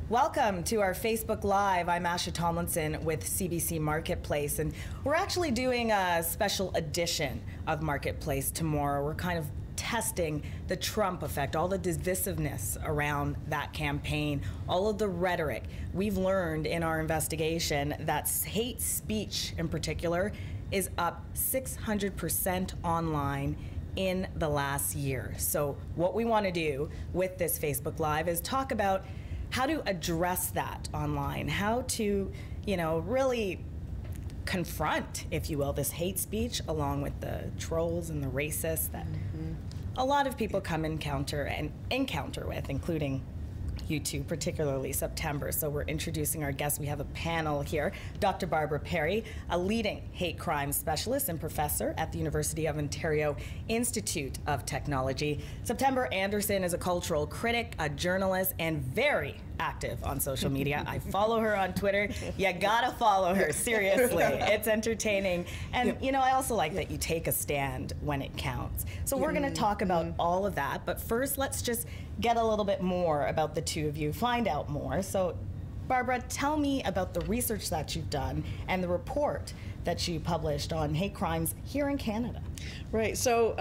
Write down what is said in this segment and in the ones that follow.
Welcome to our Facebook Live. I'm Asha Tomlinson with CBC Marketplace, and we're actually doing a special edition of Marketplace tomorrow. We're kind of testing the Trump effect, all the divisiveness around that campaign, all of the rhetoric. We've learned in our investigation that hate speech in particular is up 600% online in the last year. So what we want to do with this Facebook Live is talk about how to address that online, how to, really confront, if you will, this hate speech along with the trolls and the racists that a lot of people come encounter with, including you two, particularly September. So we're introducing our guests. We have a panel here. Dr. Barbara Perry, a leading hate crime specialist and professor at the University of Ontario Institute of Technology. September Anderson is a cultural critic, a journalist, and very active on social media. I follow her on Twitter. You gotta follow her, seriously. It's entertaining. And I also like that you take a stand when it counts. So we're gonna talk about all of that, but first let's just get a little bit more about the two of you, find out more. So Barbara, tell me about the research that you've done and the report that you published on hate crimes here in Canada. Right, so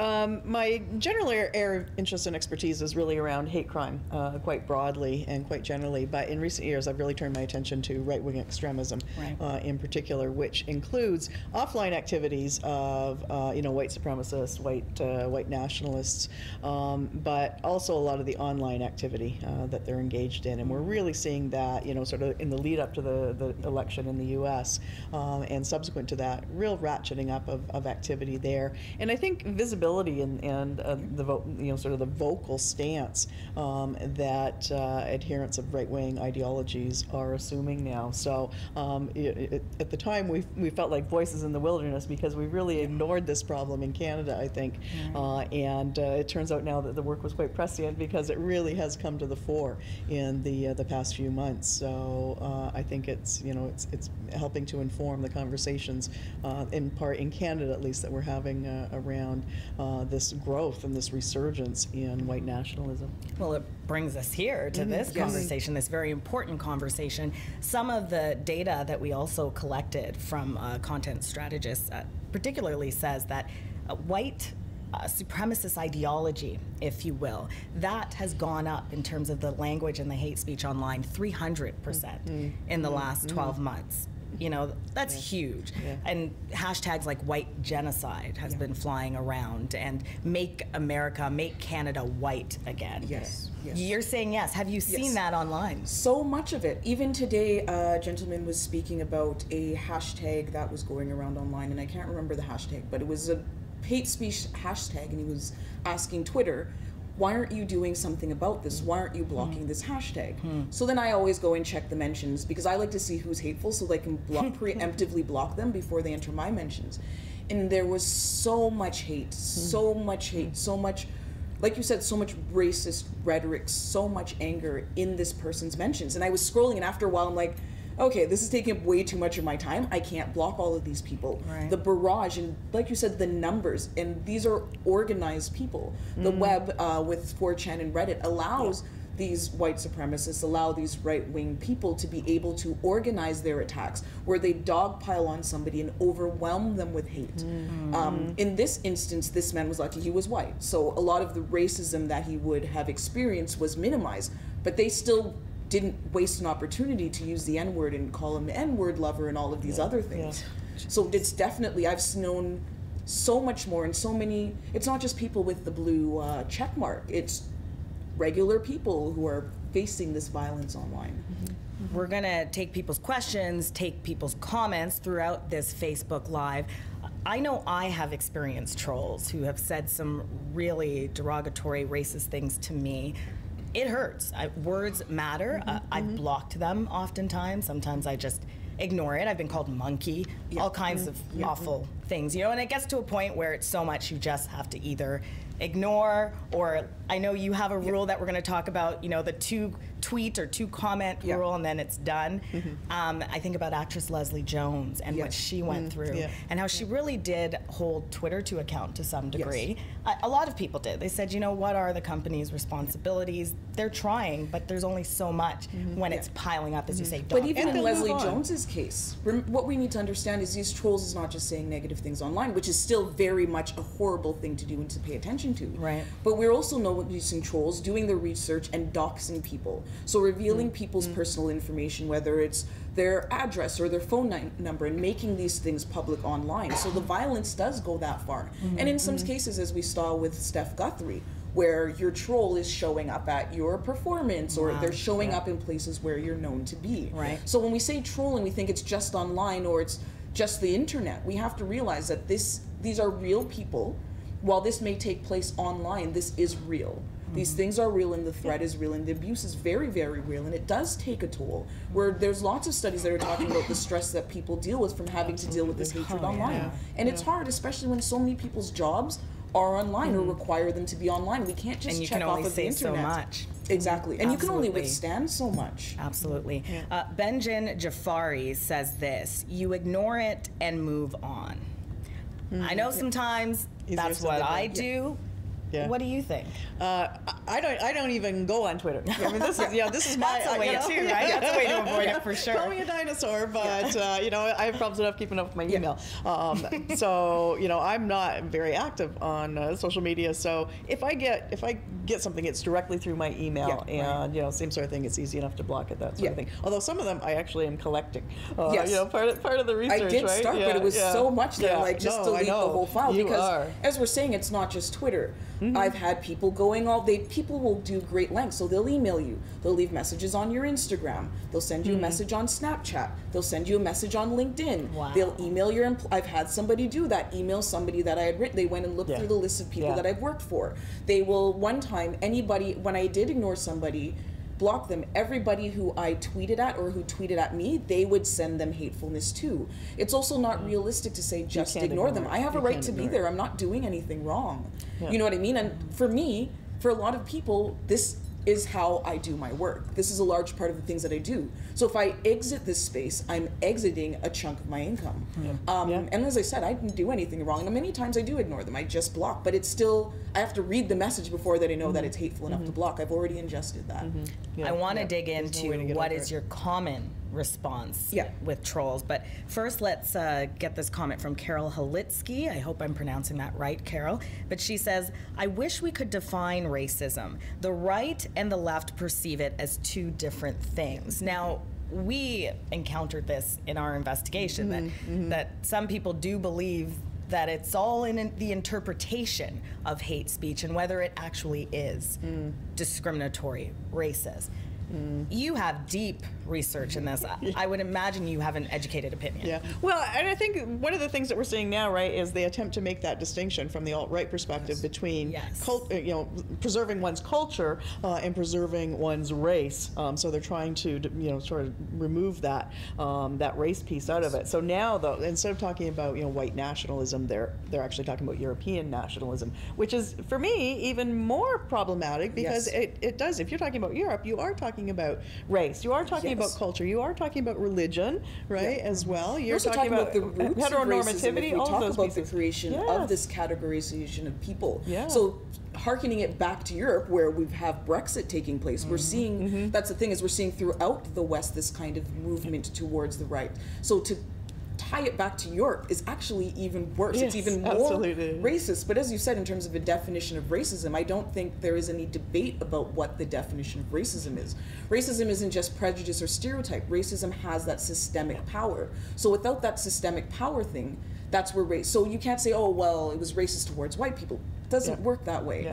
my general area of interest and expertise is really around hate crime, quite broadly and quite generally, but in recent years I've really turned my attention to right-wing extremism in particular, which includes offline activities of white supremacists, white nationalists, but also a lot of the online activity that they're engaged in. And we're really seeing that, sort of in the lead up to the election in the US and subsequent to that, real ratcheting up of activity there. And I think visibility and sort of the vocal stance that adherents of right-wing ideologies are assuming now. So at the time we felt like voices in the wilderness because we really ignored this problem in Canada, I think. And it turns out now that the work was quite prescient because it really has come to the fore in the past few months. So I think it's helping to inform the conversations in part in Canada at least that we're having around this growth and this resurgence in white nationalism. Well, it brings us here to this conversation, this very important conversation. Some of the data that we also collected from content strategists particularly says that white supremacist ideology, if you will, that has gone up in terms of the language and the hate speech online 300% in the last 12 months. That's huge. And hashtags like white genocide has been flying around, and make America, make Canada white again. Yes. You're saying yes. Have you seen that online? So much of it. Even today, a gentleman was speaking about a hashtag that was going around online, and I can't remember the hashtag, but it was a hate speech hashtag, and he was asking Twitter, why aren't you doing something about this? Why aren't you blocking this hashtag? So then I always go and check the mentions because I like to see who's hateful so they can preemptively block them before they enter my mentions. And there was so much hate, so much, like you said, so much racist rhetoric, so much anger in this person's mentions. And I was scrolling, and after a while I'm like, okay, this is taking up way too much of my time. I can't block all of these people. The barrage, and like you said, the numbers, and these are organized people. The web with 4chan and Reddit allows these white supremacists, allow these right-wing people to be able to organize their attacks, where they dogpile on somebody and overwhelm them with hate. In this instance, this man was lucky he was white, so a lot of the racism that he would have experienced was minimized, but they still didn't waste an opportunity to use the N-word and call him the N-word lover and all of these other things. So it's definitely, I've known so much more, and so many, it's not just people with the blue check mark, it's regular people who are facing this violence online. We're gonna take people's questions, take people's comments throughout this Facebook Live. I know I have experienced trolls who have said some really derogatory, racist things to me. It hurts. Words matter. I've blocked them oftentimes. Sometimes I just ignore it. I've been called monkey, all kinds of awful things, and it gets to a point where it's so much you just have to either ignore, or I know you have a rule that we're going to talk about, the 2 tweet or 2 comment rule, and then it's done. I think about actress Leslie Jones and what she went through, and how she really did hold Twitter to account to some degree. A lot of people did. They said, what are the company's responsibilities? They're trying, but there's only so much when it's piling up, as you say. But even in Leslie Jones's case, what we need to understand is these trolls is not just saying negative things online, which is still very much a horrible thing to do and to pay attention to. Right. But we're also noticing trolls doing the research and doxing people. So revealing people's personal information, whether it's their address or their phone number, and making these things public online. So the violence does go that far. And in some cases, as we saw with Steph Guthrie, where your troll is showing up at your performance, or they're showing up in places where you're known to be. Right. So when we say trolling, we think it's just online or it's just the internet. We have to realize that these are real people. While this may take place online, this is real. These things are real, and the threat is real, and the abuse is very, very real, and it does take a toll. Where there's lots of studies that are talking about the stress that people deal with from having to deal with this hatred online. And it's hard, especially when so many people's jobs are online or require them to be online. We can't just check off of the internet. So much. Exactly. And you can only withstand so much. Absolutely. Benjin Jafari says this: you ignore it and move on. I know sometimes that's what I do. What do you think? I don't even go on Twitter. I mean, this is my That's a way too, right? That's a way to avoid it for sure. Call me a dinosaur, but I have problems enough keeping up with my email. So I'm not very active on social media. So if I get something, it's directly through my email, and same sort of thing. It's easy enough to block it, that sort of thing. Although some of them I actually am collecting. Part of the research. I did start, but it was so much that just delete the whole file, because as we're saying, it's not just Twitter. I've had people going people will do great lengths, so they'll email you, they'll leave messages on your Instagram, they'll send you a message on Snapchat, they'll send you a message on LinkedIn, they'll email your I've had somebody do that, email somebody that I had written, they went and looked through the list of people that I've worked for. They will, one time, when I did ignore somebody, block them, everybody who I tweeted at or who tweeted at me, they would send them hatefulness too. It's also not realistic to say just ignore them. I have a right to be there. I'm not doing anything wrong. You know what I mean? And for me, for a lot of people, this is how I do my work. This is a large part of the things that I do. So if I exit this space, I'm exiting a chunk of my income. And as I said, I didn't do anything wrong. And many times I do ignore them. I just block. But it's still, I have to read the message before that I know that it's hateful enough to block. I've already ingested that. I want to dig into what is your common response with trolls. But first, let's get this comment from Carol Halitsky. I hope I'm pronouncing that right, Carol. But she says, I wish we could define racism. The right and the left perceive it as 2 different things. Now, we encountered this in our investigation, that some people do believe that it's all in the interpretation of hate speech and whether it actually is discriminatory, racist. You have deep research in this. I would imagine you have an educated opinion. Well, and I think one of the things that we're seeing now, right, is they attempt to make that distinction from the alt-right perspective between preserving one's culture and preserving one's race. So they're trying to sort of remove that that race piece out of it. So now, though, instead of talking about white nationalism, they're actually talking about European nationalism, which is for me even more problematic, because it does. If you're talking about Europe, you are talking about race. You are talking about culture. You are talking about religion, right, as well. You're talking about the roots heteronormativity. If we talk about the creation of this categorization of people. So hearkening it back to Europe, where we have Brexit taking place, we're seeing, that's the thing, is we're seeing throughout the West this kind of movement towards the right. So to tie it back to Europe is actually even worse. It's even more racist. But as you said, in terms of a definition of racism, I don't think there is any debate about what the definition of racism is. Racism isn't just prejudice or stereotype. Racism has that systemic power. So without that systemic power thing, that's where race. So you can't say, oh, well, it was racist towards white people. It doesn't work that way,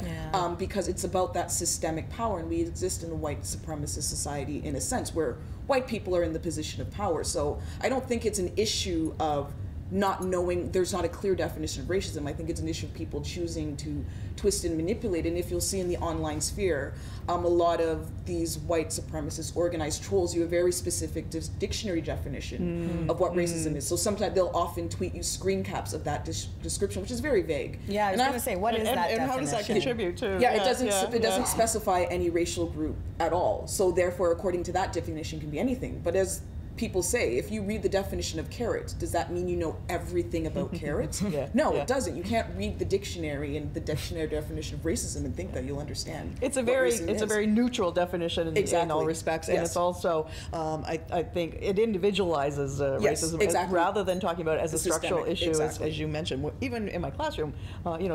because it's about that systemic power, and we exist in a white supremacist society in a sense where white people are in the position of power. So I don't think it's an issue of not knowing, there's not a clear definition of racism. I think it's an issue of people choosing to twist and manipulate. And if you'll see in the online sphere, a lot of these white supremacist organized trolls you a very specific dictionary definition of what racism is. So sometimes they'll often tweet you screen caps of that description, which is very vague. Yeah, I was going to say, what is that definition? And how does that contribute to? Yeah, it doesn't specify any racial group at all. So therefore, according to that definition, can be anything. But as people say, if you read the definition of carrot, does that mean you know everything about carrots? No, it doesn't. You can't read the dictionary and the dictionary definition of racism and think that you'll understand. It's a very neutral definition in all respects, and it's also I think it individualizes racism rather than talking about it as a structural issue, as you mentioned. Even in my classroom,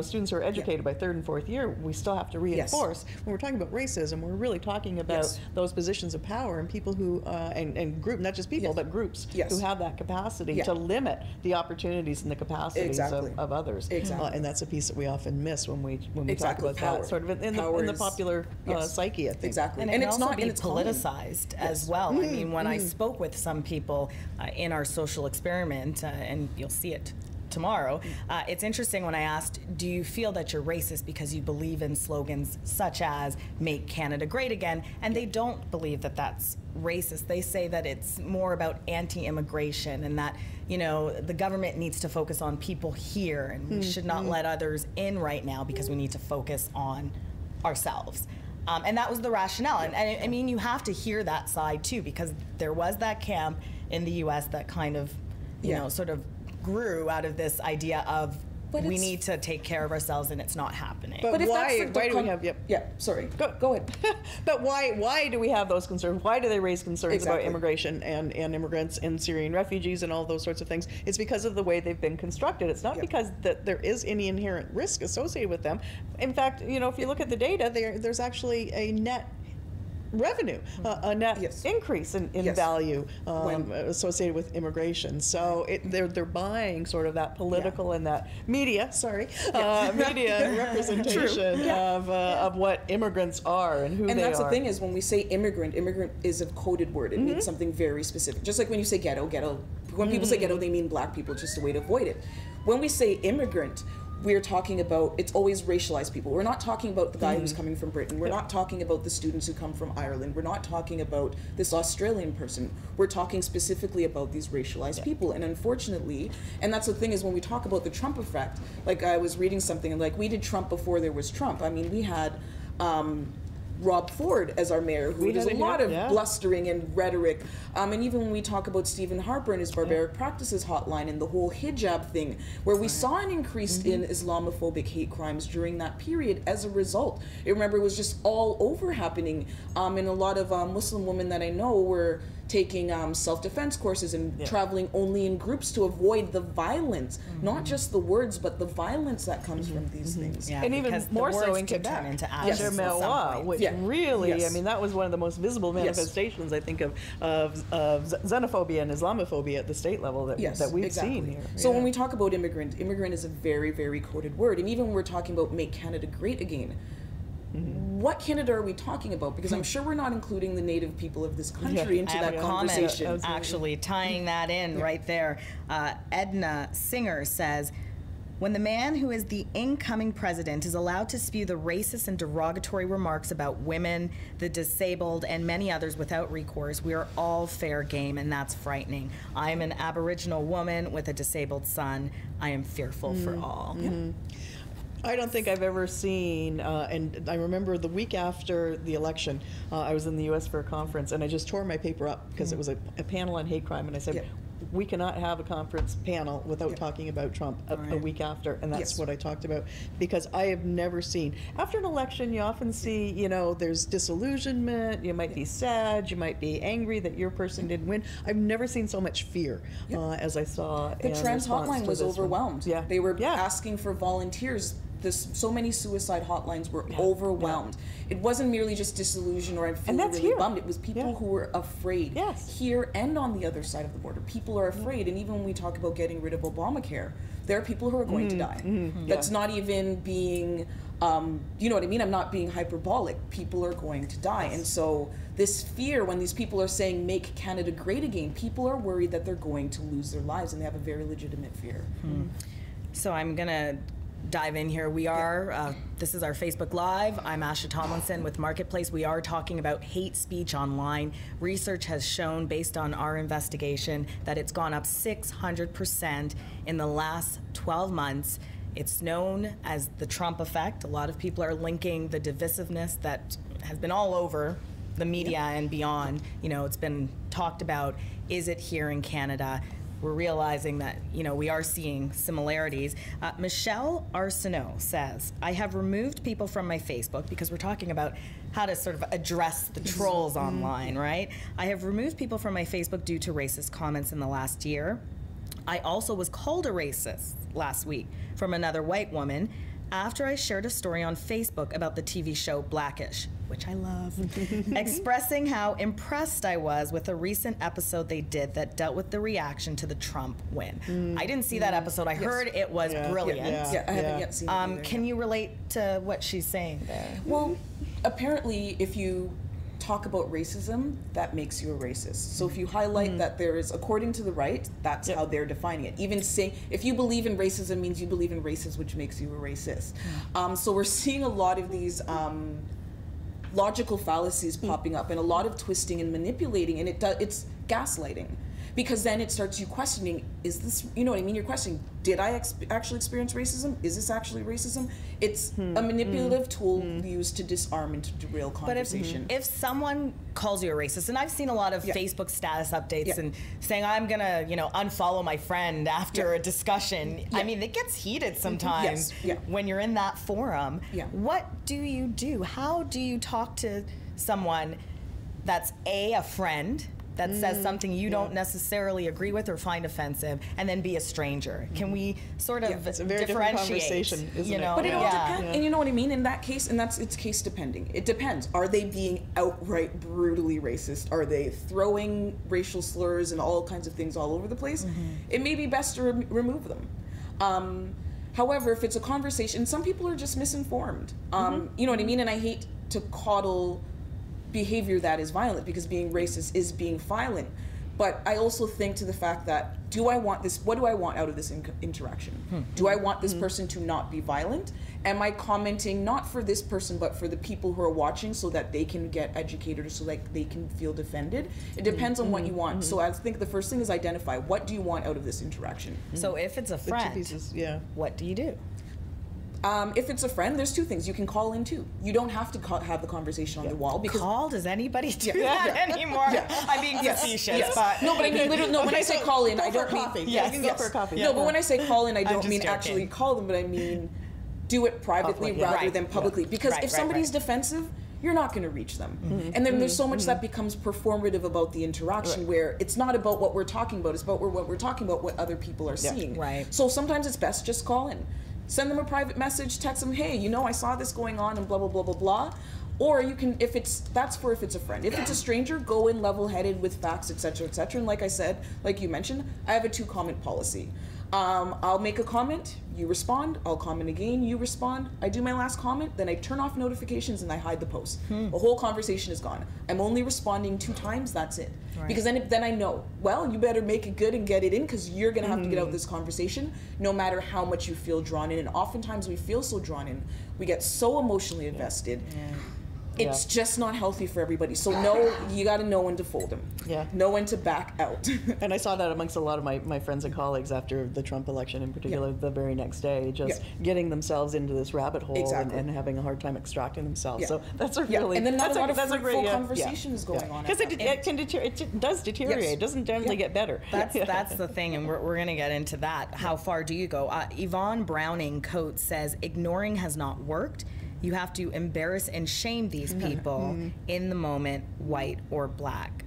students who are educated by 3rd and 4th year, we still have to reinforce when we're talking about racism. We're really talking about those positions of power and people who and group, not just people, but groups who have that capacity to limit the opportunities and the capacities of others. And that's a piece that we often miss when we talk about that sort of in the popular psyche, I think. And it's not being politicized as well. I mean, when I spoke with some people in our social experiment, and you'll see it tomorrow, it's interesting when I asked, do you feel that you're racist because you believe in slogans such as "Make Canada Great Again"? And they don't believe that that's racist. They say that it's more about anti-immigration and that, the government needs to focus on people here and we should not let others in right now because we need to focus on ourselves. And that was the rationale. And I mean, you have to hear that side too, because there was that camp in the US that kind of, sort of grew out of this idea of we need to take care of ourselves and it's not happening. But why do we have sorry. Go ahead. But why do we have those concerns? Why do they raise concerns about immigration and immigrants and Syrian refugees and all those sorts of things? It's because of the way they've been constructed. It's not because that there is any inherent risk associated with them. In fact, if you look at the data, there's actually a net revenue, a net increase in value associated with immigration. So they're buying sort of that political and that media media representation of what immigrants are and who they are. And that's the thing is when we say immigrant is a coded word. It means something very specific. Just like when you say ghetto. When people say ghetto, they mean black people, just a way to avoid it. When we say immigrant, we're talking about, it's always racialized people. We're not talking about the guy who's coming from Britain. We're not talking about the students who come from Ireland. We're not talking about this Australian person. We're talking specifically about these racialized people. And unfortunately, and that's the thing is when we talk about the Trump effect, like I was reading something and like we did Trump before there was Trump. I mean, we had Rob Ford as our mayor, who does a lot of blustering and rhetoric. And even when we talk about Stephen Harper and his barbaric practices hotline and the whole hijab thing, where we saw an increase in Islamophobic hate crimes during that period as a result. Remember, it was just all over happening. And a lot of Muslim women that I know were taking self-defense courses and traveling only in groups to avoid the violence, not just the words, but the violence that comes from these things. And even more so in Quebec, which really, I mean, that was one of the most visible manifestations, I think, of xenophobia and Islamophobia at the state level that we've seen here. So when we talk about immigrant is a very, very coded word. And even when we're talking about Make Canada Great Again, what Canada are we talking about? Because I'm sure we're not including the native people of this country into that conversation. Actually, tying that in right there. Edna Singer says, when the man who is the incoming president is allowed to spew the racist and derogatory remarks about women, the disabled, and many others without recourse, we are all fair game, and that's frightening. I am an Aboriginal woman with a disabled son. I am fearful for all. I don't think I've ever seen, and I remember the week after the election, I was in the U.S. for a conference, and I just tore my paper up because it was a panel on hate crime, and I said, we cannot have a conference panel without talking about Trump a week after, and that's what I talked about, because I have never seen, after an election, you often see, there's disillusionment, you might be sad, you might be angry that your person didn't win. I've never seen so much fear as I saw. The trans hotline was overwhelmed. They were asking for volunteers. So many suicide hotlines were overwhelmed. It wasn't merely just disillusion or I'm feeling really bummed. It was people who were afraid here and on the other side of the border. People are afraid, and even when we talk about getting rid of Obamacare, there are people who are going to die. That's not even being You know what I mean? I'm not being hyperbolic. People are going to die. And so this fear, when these people are saying make Canada great again, people are worried that they're going to lose their lives, and they have a very legitimate fear. So I'm going to dive in here. We are, this is our Facebook Live. I'm Asha Tomlinson with Marketplace. We are talking about hate speech online. Research has shown, based on our investigation, that it's gone up 600% in the last 12 months. It's known as the Trump effect. A lot of people are linking the divisiveness that has been all over the media and beyond. You know, it's been talked about. Is it here in Canada? We're realizing that, you know, we are seeing similarities. Michelle Arsenault says, I have removed people from my Facebook, because we're talking about how to sort of address the trolls online, right? I have removed people from my Facebook due to racist comments in the last year. I also was called a racist last week from another white woman after I shared a story on Facebook about the TV show Blackish, which I love, expressing how impressed I was with a recent episode they did that dealt with the reaction to the Trump win. I didn't see that episode. I heard it was brilliant. I haven't yet seen it either. Can you relate to what she's saying there? Well, apparently, if you talk about racism, that makes you a racist. So if you highlight that there is, according to the right, that's how they're defining it. Even saying, if you believe in racism means you believe in racism, which makes you a racist. So we're seeing a lot of these logical fallacies popping up, and a lot of twisting and manipulating, and it's gaslighting. Because then it starts you questioning, is this, you know what I mean? You're questioning, did I actually experience racism? Is this actually racism? It's a manipulative tool used to disarm and to derail conversation. But if someone calls you a racist, and I've seen a lot of Facebook status updates and saying, I'm gonna, you know, unfollow my friend after a discussion. I mean, it gets heated sometimes when you're in that forum. What do you do? How do you talk to someone that's a friend, that says something you don't necessarily agree with or find offensive, and then be a stranger? Can we sort of it's a very differentiate? Different conversation, isn't it? But it all depends, and you know what I mean? In that case, and it's case depending. It depends. Are they being outright brutally racist? Are they throwing racial slurs and all kinds of things all over the place? It may be best to remove them. However, if it's a conversation, some people are just misinformed. You know what I mean? And I hate to coddle behavior that is violent, because being racist is being violent. But I also think to the fact that, do I want this, what do I want out of this interaction? Do I want this person to not be violent? Am I commenting not for this person, but for the people who are watching, so that they can get educated, or so like they can feel defended? It depends on what you want. So I think the first thing is identify, what do you want out of this interaction? So if it's a friend, what do you do? If it's a friend, there's two things. You can call in too. You don't have to have the conversation on the wall. Because does anybody do that anymore? I'm being facetious, but no, but I mean literally. No, when I say call in, I don't mean coffee. You can go for a coffee. No, but when I say call in, I don't mean actually call them, but I mean do it privately rather than publicly. Because if somebody's defensive, you're not going to reach them. And then there's so much that becomes performative about the interaction, where it's not about what we're talking about, it's about what we're talking about, what other people are seeing. So sometimes it's best just call in. Send them a private message, text them, hey, you know, I saw this going on and blah, blah, blah, blah, blah. Or you can, if it's a friend. If it's a stranger, go in level-headed with facts, etc., etc. And like I said, like you mentioned, I have a 2-comment policy. I'll make a comment, you respond, I'll comment again, you respond, I do my last comment, then I turn off notifications and I hide the post. The whole conversation is gone. I'm only responding 2 times, that's it. Because then I know, well, you better make it good and get it in, because you're gonna have to get out this conversation, no matter how much you feel drawn in. And oftentimes we feel so drawn in, we get so emotionally invested. It's just not healthy for everybody. So you got to know when to fold them. Know when to back out. And I saw that amongst a lot of my friends and colleagues after the Trump election, in particular, the very next day, just getting themselves into this rabbit hole and having a hard time extracting themselves. So that's a really and then not a lot of that's fruitful conversations going on. Because it does deteriorate. It doesn't generally get better. That's the thing, and we're going to get into that. How far do you go? Yvonne Browning Coates says, ignoring has not worked. You have to embarrass and shame these people in the moment, white or black.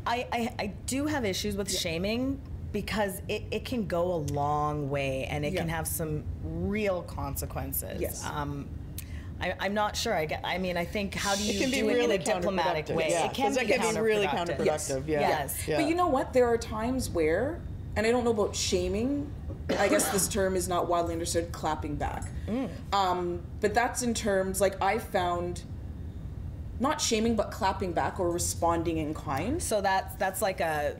I do have issues with shaming, because it can go a long way, and it can have some real consequences. I'm not sure. I mean, I think, how do you do it in a diplomatic way? It can be really counterproductive. Yes. But you know what? There are times where, and I don't know about shaming, I guess this term is not widely understood, clapping back. But that's in terms, like, I found not shaming, but clapping back or responding in kind. So that's like a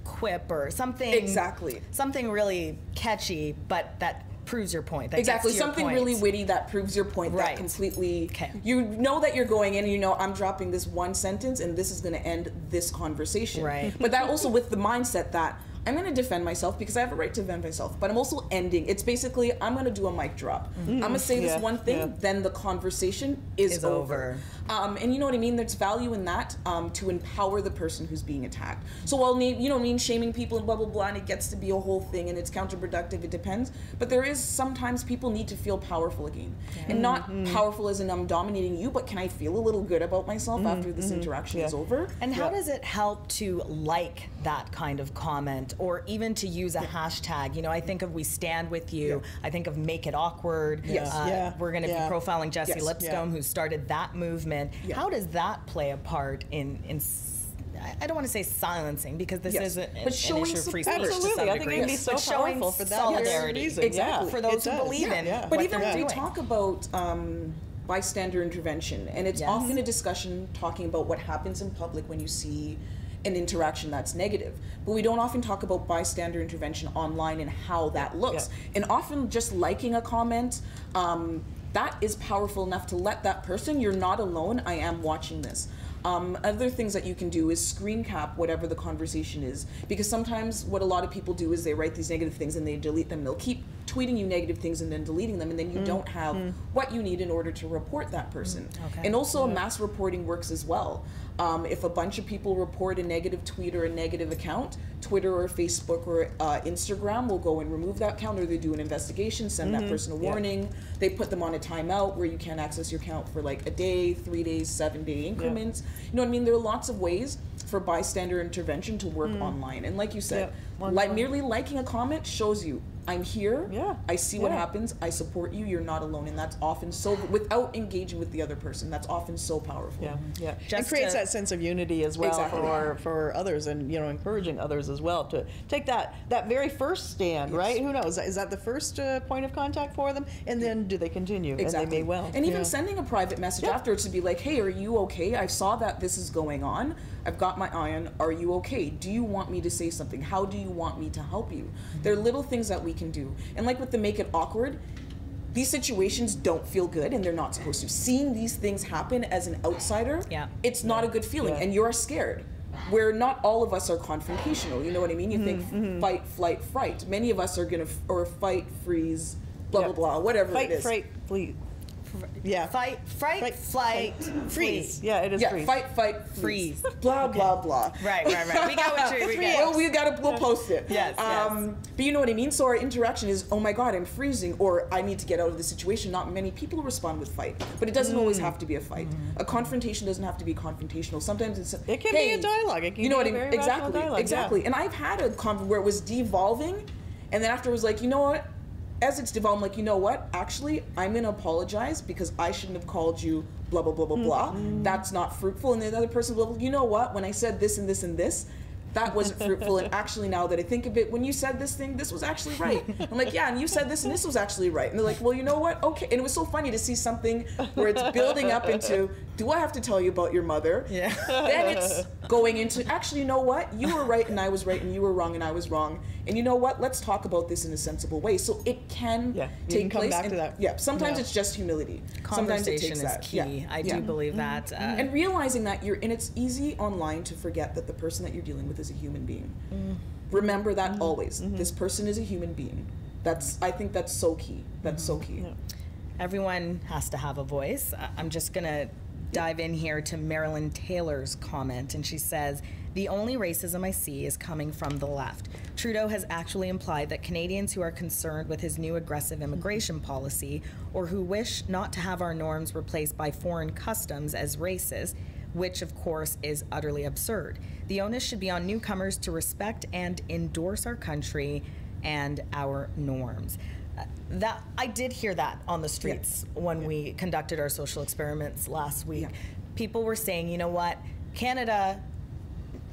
quip or something. Exactly. Something really catchy, but that proves your point. That Exactly. gets to your Something point. really witty that proves your point. Right. That completely. Okay. You know that you're going in and you know I'm dropping this one sentence and this is going to end this conversation. Right. But that also with the mindset that I'm going to defend myself because I have a right to defend myself, but I'm also ending. It's basically, I'm going to do a mic drop. I'm going to say this one thing, then the conversation is over. And you know what I mean? There's value in that to empower the person who's being attacked. So while, you know what I mean, shaming people and blah, blah, blah, and it gets to be a whole thing and it's counterproductive, it depends. But there is sometimes people need to feel powerful again. And not powerful as in I'm dominating you, but can I feel a little good about myself after this interaction is over? And how does it help to like that kind of comment? Or even to use a hashtag? You know, I think of We Stand With You. I think of Make It Awkward. We're going to be profiling Jessie Lipscomb, who started that movement. How does that play a part in I don't want to say silencing, because this is an issue of free speech. Absolutely, I think it can be so powerful for that solidarity. reason. Exactly. For those who believe in But what even they're when we doing. talk about bystander intervention, and it's often a discussion talking about what happens in public when you see an interaction that's negative, but we don't often talk about bystander intervention online and how that looks. And often just liking a comment, that is powerful enough to let that person, you're not alone, I am watching this. Other things that you can do is screen cap whatever the conversation is, because sometimes what a lot of people do is they write these negative things and they delete them. They'll keep tweeting you negative things and then deleting them, and then you don't have what you need in order to report that person. And also mass reporting works as well. If a bunch of people report a negative tweet or a negative account, Twitter or Facebook or Instagram will go and remove that account, or they do an investigation, send that person a warning. They put them on a timeout where you can't access your account for like a day, 3 days, 7-day increments. You know what I mean? There are lots of ways for bystander intervention to work online. And like you said, merely liking a comment shows you, I'm here, I see what happens, I support you, you're not alone. And that's often so, without engaging with the other person, that's often so powerful. It creates that sense of unity as well for others, and, you know, encouraging others as well to take that very first stand, right? Who knows? Is that the first point of contact for them? And then do they continue? And they may well. And even sending a private message afterwards to be like, hey, are you okay? I saw that this is going on. I've got my eye on, are you okay? Do you want me to say something? How do you want me to help you? There are little things that we can do. And like with the Make It Awkward, these situations don't feel good, and they're not supposed to. Seeing these things happen as an outsider, it's not a good feeling, and you're scared. Where not all of us are confrontational, you know what I mean? You think fight, flight, fright. Many of us are gonna, or fight, freeze, blah, blah, blah, whatever it is. Fight, flee. Fight, fright, flight, freeze. Yeah, it is freeze. Fight, freeze. Blah, blah, blah. Right. We got what you're we'll post it. Yes. But you know what I mean? So our interaction is, oh my God, I'm freezing, or I need to get out of the situation. Not many people respond with fight, but it doesn't always have to be a fight. A confrontation doesn't have to be confrontational. Sometimes it can be a dialogue. It can you know be what I a mean? very rational dialogue, Exactly. And I've had a convo where it was devolving, and then after it was like, you know what? As it's devolved, I'm like, you know what? Actually, I'm going to apologize because I shouldn't have called you blah, blah, blah, blah, blah. That's not fruitful. And the other person will, you know what? When I said this and this and this, that wasn't fruitful. And actually, now that I think of it, when you said this thing, this was actually right. I'm like, yeah, and you said this and this was actually right. And they're like, well, you know what? Okay. And it was so funny to see something where it's building up into, do I have to tell you about your mother? Yeah. Then it's going into, actually, you know what? You were right and I was right, and you were wrong and I was wrong. And you know what? Let's talk about this in a sensible way. So it can take come place. Back to that. Yeah. Sometimes it's just humility. Sometimes it takes that. Key. I do believe that. And realizing that and it's easy online to forget that the person that you're dealing with is a human being. Remember that always. This person is a human being. I think that's so key. That's so key. Yeah. Everyone has to have a voice. I'm just gonna dive in here to Marilyn Taylor's comment, and she says, the only racism I see is coming from the left. Trudeau has actually implied that Canadians who are concerned with his new aggressive immigration policy, or who wish not to have our norms replaced by foreign customs as racist, which of course is utterly absurd. The onus should be on newcomers to respect and endorse our country and our norms. That I did hear that on the streets when we conducted our social experiments last week. People were saying, you know what, Canada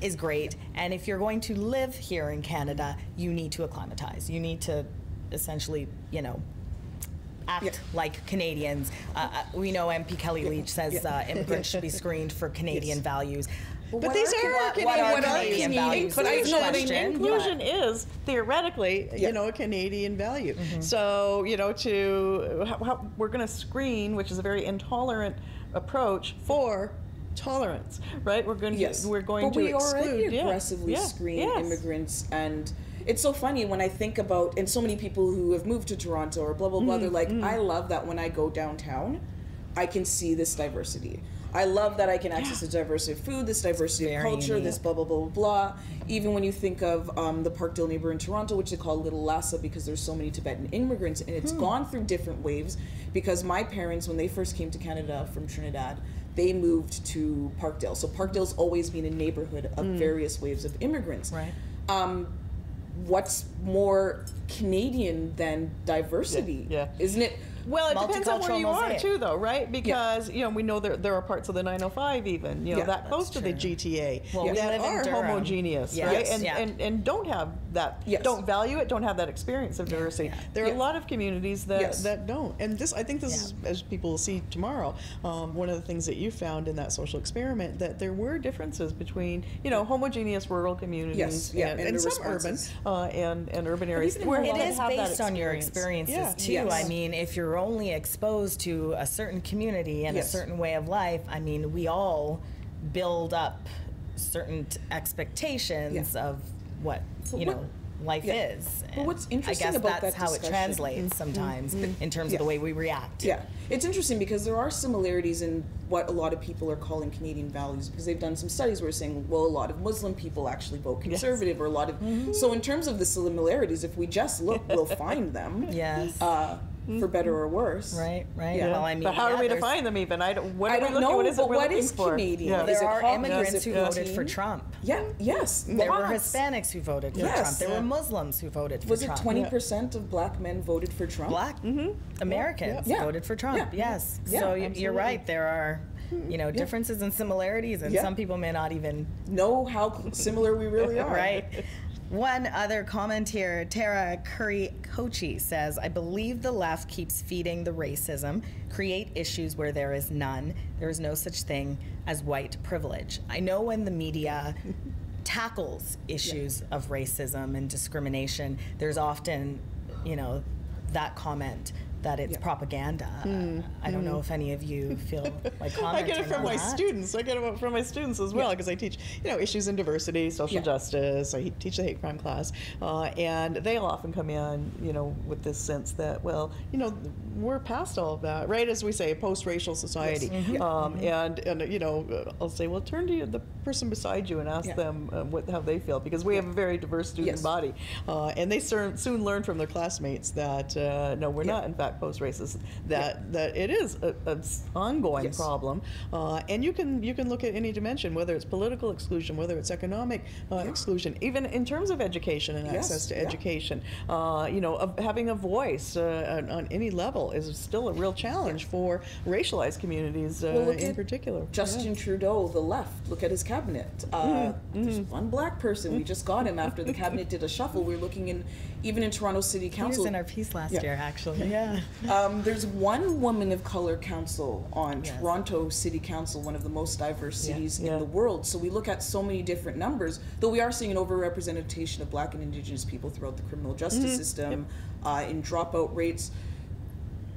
is great, and if you're going to live here in Canada, you need to acclimatize. You need to essentially, act like Canadians. We know MP Kelly Leach says immigrants should be screened for Canadian values. But these are Canadian values? But Question. inclusion is theoretically, a Canadian value. So, we're going to screen, which is a very intolerant approach, for tolerance, right? We're going to but we already aggressively screen immigrants, and it's so funny when I think about, and so many people who have moved to Toronto or blah blah blah, they're like, I love that when I go downtown, I can see this diversity. I love that I can access the diversity of food, this diversity of culture, unique. this blah, blah, blah, blah. Even when you think of the Parkdale neighbor in Toronto, which they call Little Lhasa because there's so many Tibetan immigrants, and it's gone through different waves because my parents, when they first came to Canada from Trinidad, they moved to Parkdale. So Parkdale's always been a neighborhood of various waves of immigrants. Right. What's more Canadian than diversity? Isn't it? Well, it depends on where you mosaic. are too, though, right? Because we know there are parts of the 905 even, that close to the GTA that are homogeneous, right? And don't have that, don't value it, don't have that experience of diversity. There are a lot of communities that don't, and I think this is, as people will see tomorrow, one of the things that you found in that social experiment, that there were differences between homogeneous rural communities and some urban and urban areas. Where it is based on your experiences too. I mean, if you're only exposed to a certain community and a certain way of life, I mean, we all build up certain expectations of what life is. But what's interesting I guess about that's that how it translates sometimes in terms of the way we react. Yeah, it's interesting because there are similarities in what a lot of people are calling Canadian values, because they've done some studies where saying, well, a lot of Muslim people actually vote conservative, or a lot of so in terms of the similarities, if we just look, we'll find them. For better or worse. Right. Yeah. Well, I mean, but how do we define them even? I don't know. What is Canadian? There are immigrants who voted for Trump. There were Hispanics who voted for Trump. There were Muslims who voted for Trump. Was it 20% of black men voted for Trump? Black Americans voted for Trump. Yes. So you're right. There are differences and similarities, and some people may not even know how similar we really are. Right. One other comment here, Tara Curry-Kochi says, I believe the left keeps feeding the racism, create issues where there is none. There is no such thing as white privilege. I know when the media tackles issues of racism and discrimination, there's often, that comment that it's propaganda. I don't know if any of you feel like commenting on that. I get it from my students. I get it from my students as well, because I teach, issues in diversity, social justice. I teach the hate crime class, and they'll often come in, with this sense that, well, we're past all of that, right? As we say, post-racial society, and I'll say, well, turn to the person beside you and ask them how they feel, because we have a very diverse student body, and they soon learn from their classmates that no, we're not in fact post-racist, that it is an ongoing problem, and you can look at any dimension, whether it's political exclusion, whether it's economic exclusion, even in terms of education and access to education, of having a voice on any level is still a real challenge for racialized communities in particular. Justin Trudeau, the left, look at his cabinet. There's one black person. We just got him after the cabinet did a shuffle. We're looking even in Toronto City Council. He was in our piece last year, actually. There's one woman of color council on Toronto City Council, one of the most diverse cities in the world. So we look at so many different numbers, though we are seeing an overrepresentation of black and indigenous people throughout the criminal justice system, in dropout rates.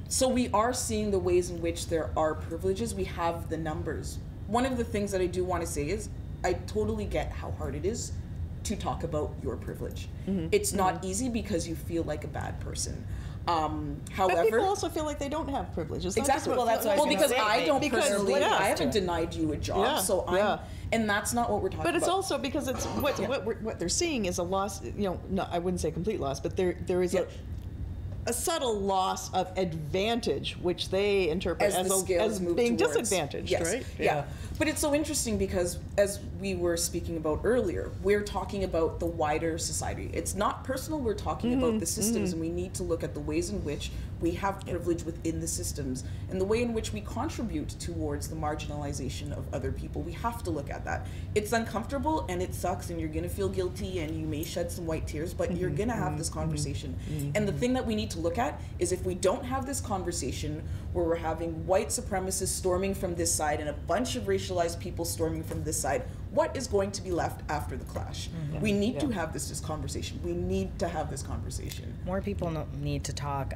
So we are seeing the ways in which there are privileges. We have the numbers. One of the things that I do want to say is I totally get how hard it is to talk about your privilege. It's not easy because you feel like a bad person. However, but people also feel like they don't have privileges. Exactly. Well, that's what because I don't personally. I haven't denied you a job, so I'm. And that's not what we're talking about. But it's also because it's what they're seeing is a loss. No, I wouldn't say complete loss, but there is a subtle loss of advantage, which they interpret as being disadvantaged, right? Yeah. But it's so interesting because, as we were speaking about earlier, we're talking about the wider society. It's not personal, we're talking about the systems, and we need to look at the ways in which We have privilege within the systems, and the way in which we contribute towards the marginalization of other people. We have to look at that. It's uncomfortable and it sucks, and you're gonna feel guilty and you may shed some white tears, but you're gonna have this conversation. And the thing that we need to look at is, if we don't have this conversation where we're having white supremacists storming from this side and a bunch of racialized people storming from this side, what is going to be left after the clash? We need to have this conversation. We need to have this conversation. More people need to talk.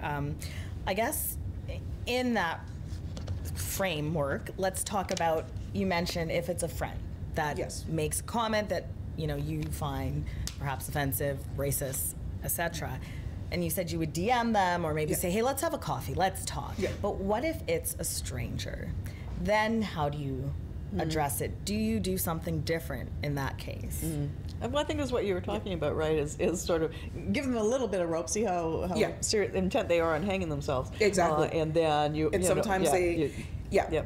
I guess in that framework, let's talk about, you mentioned if it's a friend that makes a comment that you find perhaps offensive, racist, etc. And you said you would DM them or maybe say, hey, let's have a coffee, let's talk. But what if it's a stranger? Then how do you address it? Do you do something different in that case? Well, I think is what you were talking about, right? Is sort of give them a little bit of rope, see how serious intent they are on hanging themselves. Exactly. And then sometimes they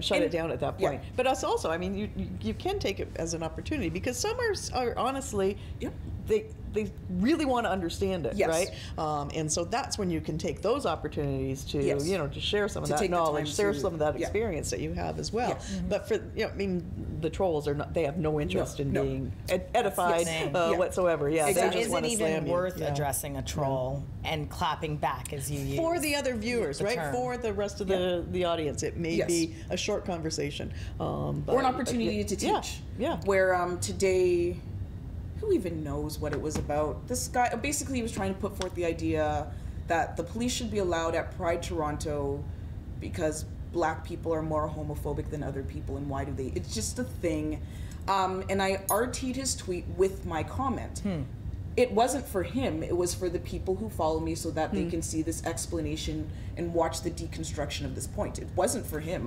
shut it down at that point. But us also, I mean, you can take it as an opportunity, because some are honestly, they really want to understand it, right? And so that's when you can take those opportunities to to share some of that knowledge, share some of that experience that you have as well. But for I mean, the trolls are not; they have no interest in being edified whatsoever. They just want to slam you. Is it even worth addressing a troll and clapping back as you use for the other viewers, right? Term. For the rest of the audience, it may be a short conversation, or an opportunity to teach. Where today, who even knows what it was about? This guy, basically he was trying to put forth the idea that the police should be allowed at Pride Toronto because black people are more homophobic than other people, and why do they? It's just a thing. And I RT'd his tweet with my comment. It wasn't for him, it was for the people who follow me, so that they can see this explanation and watch the deconstruction of this point. It wasn't for him.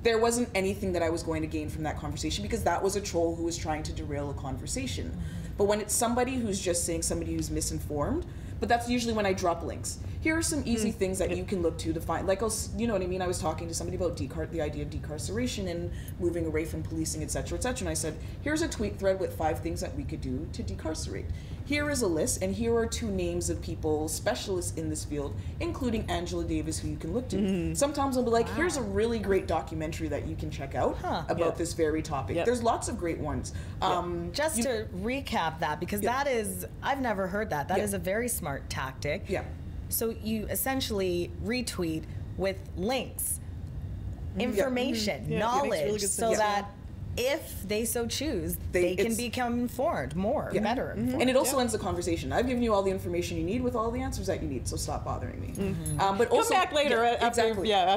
There wasn't anything that I was going to gain from that conversation, because that was a troll who was trying to derail a conversation. But when it's somebody who's just saying, somebody who's misinformed, but that's usually when I drop links. Here are some easy things that you can look to find, like, you know what I mean? I was talking to somebody about the idea of decarceration and moving away from policing, et cetera, and I said, here's a tweet thread with 5 things that we could do to decarcerate. Here is a list, and here are 2 names of people, specialists in this field, including Angela Davis, who you can look to. Sometimes I'll be like, here's a really great documentary that you can check out about this very topic. There's lots of great ones. Just to recap that, because that is, I've never heard that. That is a very smart tactic. So you essentially retweet with links, information, knowledge, really so that if they so choose, they can become informed more, better informed. And it also ends the conversation. I've given you all the information you need with all the answers that you need, so stop bothering me. But also, come back later after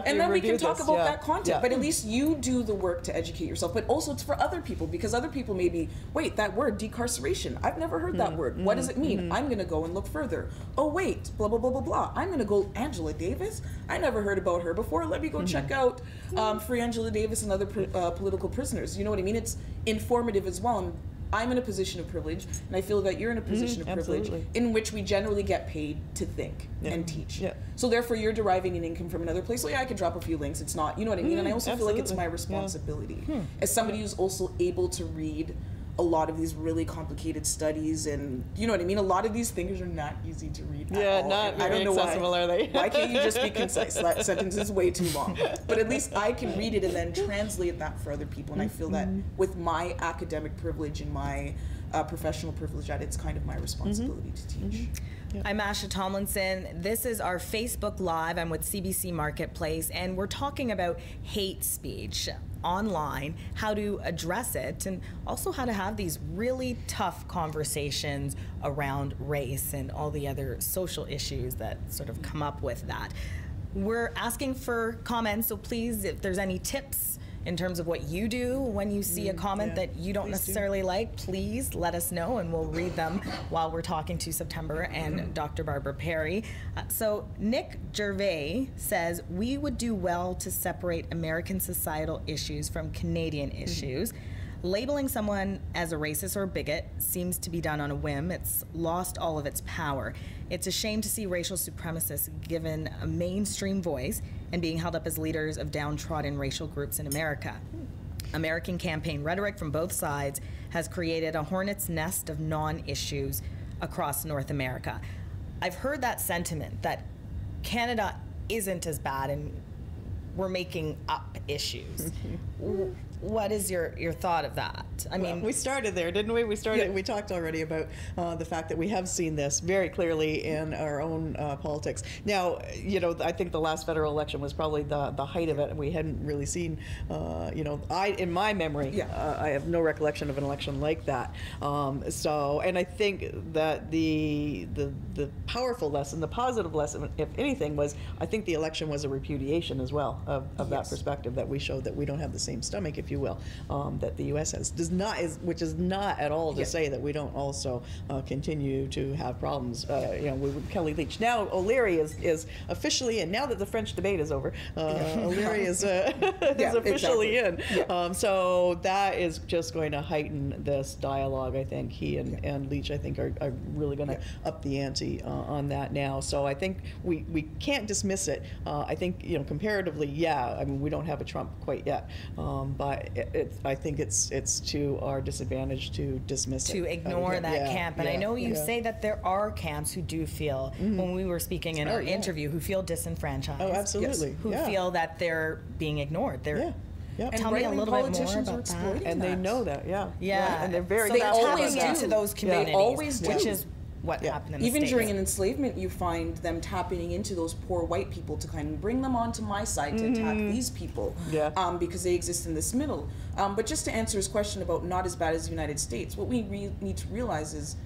and then we can talk about that content. Yeah. But at least you do the work to educate yourself. But also it's for other people, because other people may be, wait, that word, decarceration, I've never heard that word. What does it mean? I'm going to go and look further. Oh, wait, blah, blah, blah, blah, blah. I'm going to go, Angela Davis? I never heard about her before. Let me go check out Free Angela Davis and other political prisoners. You know what I mean? It's informative as well. And I'm in a position of privilege, and I feel that you're in a position of privilege in which we generally get paid to think and teach. So therefore, you're deriving an income from another place. So I could drop a few links. It's not, you know what I mean? And I also feel like it's my responsibility as somebody who's also able to read a lot of these really complicated studies, and you know what I mean? A lot of these things are not easy to read at all. Not very accessible, are they? Why can't you just be concise? That sentence is way too long. But at least I can read it and then translate that for other people, and I feel that with my academic privilege and my professional privilege, that it's kind of my responsibility to teach. I'm Asha Tomlinson. This is our Facebook Live. I'm with CBC Marketplace, and we're talking about hate speech online, how to address it, and also how to have these really tough conversations around race and all the other social issues that sort of come up with that. We're asking for comments, so please, if there's any tips in terms of what you do when you see a comment that you don't necessarily like, please let us know, and we'll read them while we're talking to September and Dr. Barbara Perry. So Nick Gervais says, we would do well to separate American societal issues from Canadian issues. Labeling someone as a racist or a bigot seems to be done on a whim. It's lost all of its power. It's a shame to see racial supremacists given a mainstream voice and being held up as leaders of downtrodden racial groups in America. American campaign rhetoric from both sides has created a hornet's nest of non-issues across North America. I've heard that sentiment that Canada isn't as bad and we're making up issues. What is your thought of that? I mean, we started there, didn't we? We started. Yeah. We talked already about the fact that we have seen this very clearly in our own politics. Now, you know, I think the last federal election was probably the height of it, and we hadn't really seen. You know, in my memory, I have no recollection of an election like that. So, and I think that the powerful lesson, the positive lesson, if anything, was I think the election was a repudiation as well of that perspective, that we showed that we don't have the same stomach, if you will, that the U.S. has. Which is not at all to say that we don't also continue to have problems. You know, with Kelly Leach. Now O'Leary is officially in. Now that the French debate is over, O'Leary is officially in. Yeah. So that is just going to heighten this dialogue. I think he and Leach, I think, are really going to up the ante on that now. So I think we can't dismiss it. I think, you know, comparatively, I mean, we don't have a Trump quite yet, but I think it's to our disadvantage to dismiss it. To ignore that camp. And I know you say that there are camps who do feel, when we were speaking in our interview, who feel disenfranchised. Oh, absolutely. Who feel that they're being ignored. They're Tell me a little bit more about that. And they know that, and they're very. So they always get to those communities, always do. which is what happened in the Even States. during an enslavement, you find them tapping into those poor white people to kind of bring them onto my side to attack these people, because they exist in this middle. But just to answer his question about not as bad as the United States, what we need to realize is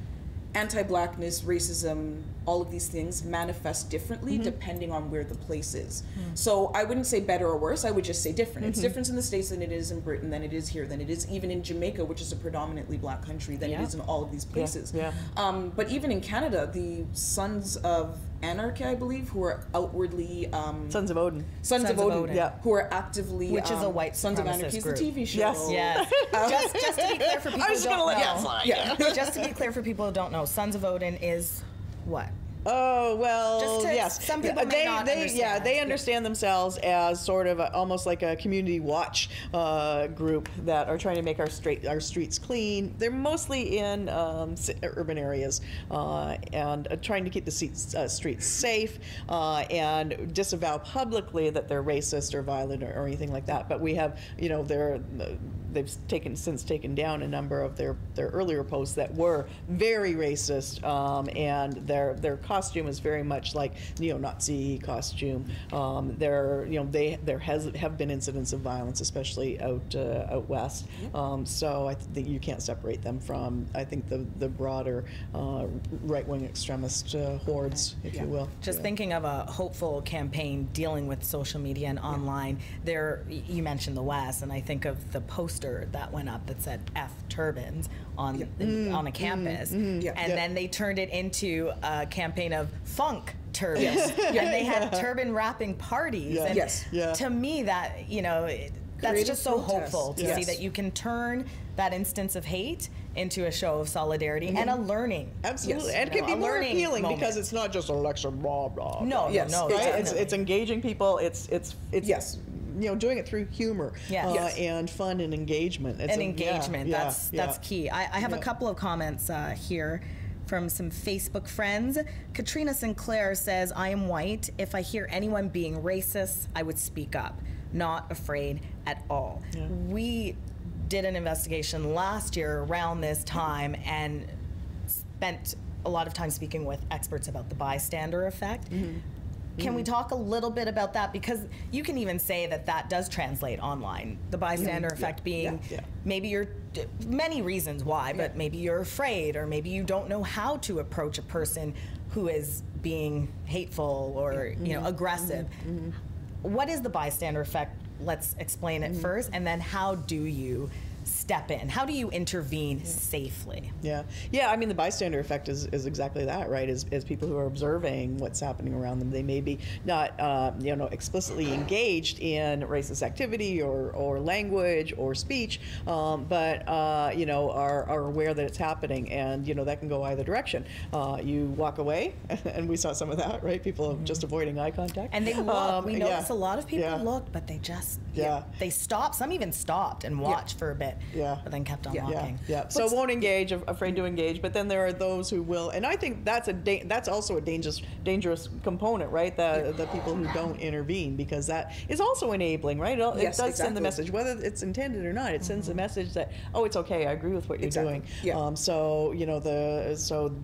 anti-blackness, racism, all of these things manifest differently depending on where the place is. So I wouldn't say better or worse, I would just say different. It's different in the States than it is in Britain, than it is here, than it is even in Jamaica, which is a predominantly black country, than it is in all of these places. But even in Canada, the Sons of Anarchy, I believe, who are outwardly Sons of Odin. Sons of Odin, who are actively which is a white Sons of Anarchy is the TV show. Yes. Just to be clear for people who don't know. Just to be clear for people who don't know, Sons of Odin is what? Oh, well, yes. Some people may not understand. They understand themselves as sort of almost like a community watch group that are trying to make our streets clean. They're mostly in urban areas and trying to keep the streets safe and disavow publicly that they're racist or violent or anything like that. But we have, you know, they've since taken down a number of their earlier posts that were very racist, and their costume is very much like neo-Nazi costume. There have been incidents of violence, especially out west. So I think you can't separate them from, I think, the broader right-wing extremist hordes, if you will. Just thinking of a hopeful campaign dealing with social media and online. There, you mentioned the West, and I think of the poster that went up that said "F turbans" on a campus, and then they turned it into a campaign of funk turbans, and they had turban wrapping parties. And to me, that that's just so hopeful to see that you can turn that instance of hate into a show of solidarity and a learning. Absolutely, and it can be more appealing because it's not just election blah blah. No, it's engaging people. It's doing it through humor and fun and engagement. That's key. I have a couple of comments here from some Facebook friends. Katrina Sinclair says, I am white. If I hear anyone being racist, I would speak up. Not afraid at all. We did an investigation last year around this time and spent a lot of time speaking with experts about the bystander effect. Can we talk a little bit about that? Because you can even say that does translate online. The bystander effect being maybe you're, many reasons why, but maybe you're afraid, or maybe you don't know how to approach a person who is being hateful or aggressive. What is the bystander effect? Let's explain it first, and then how do you step in? How do you intervene safely? I mean, the bystander effect is exactly that, right? Is people who are observing what's happening around them. They may be not, explicitly engaged in racist activity or language or speech, but are aware that it's happening, and that can go either direction. You walk away, and we saw some of that, right? People just avoiding eye contact. And they look. We noticed a lot of people looked, but they just they stopped. Some even stopped and watched for a bit. it, but then kept on walking. So won't engage, afraid to engage, but then there are those who will, and I think that's also a dangerous component, right? The people who don't intervene, because that is also enabling, right? It does send the message, whether it's intended or not. It sends the message that, oh, it's okay, I agree with what you're doing. So you know,